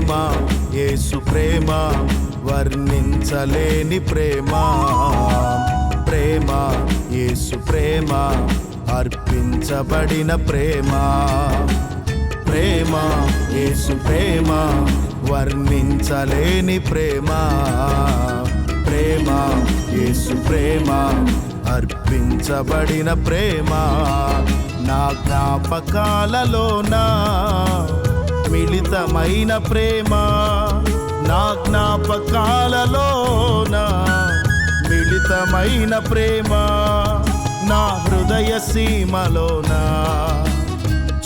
ప్రేమ యేసు ప్రేమ వర్ణించలేని ప్రేమ ప్రేమ యేసు ప్రేమ అర్పించబడిన ప్రేమ ప్రేమ యేసు ప్రేమ వర్ణించలేని ప్రేమ ప్రేమ యేసు ప్రేమ అర్పించబడిన ప్రేమ నా జ్ఞాపకాలలోన మిళితమైన ప్రేమ నా జ్ఞాపకాలలోన మిళితమైన ప్రేమ నా హృదయ సీమలోన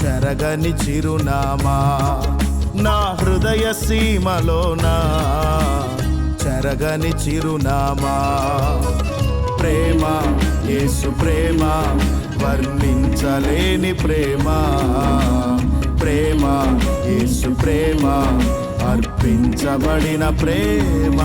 చెరగని చిరునామా నా హృదయ సీమలోన చెరగని చిరునామా ప్రేమ యేసు ప్రేమ వర్ణించలేని ప్రేమ ప్రేమ యేసు ప్రేమ అర్పించబడిన ప్రేమ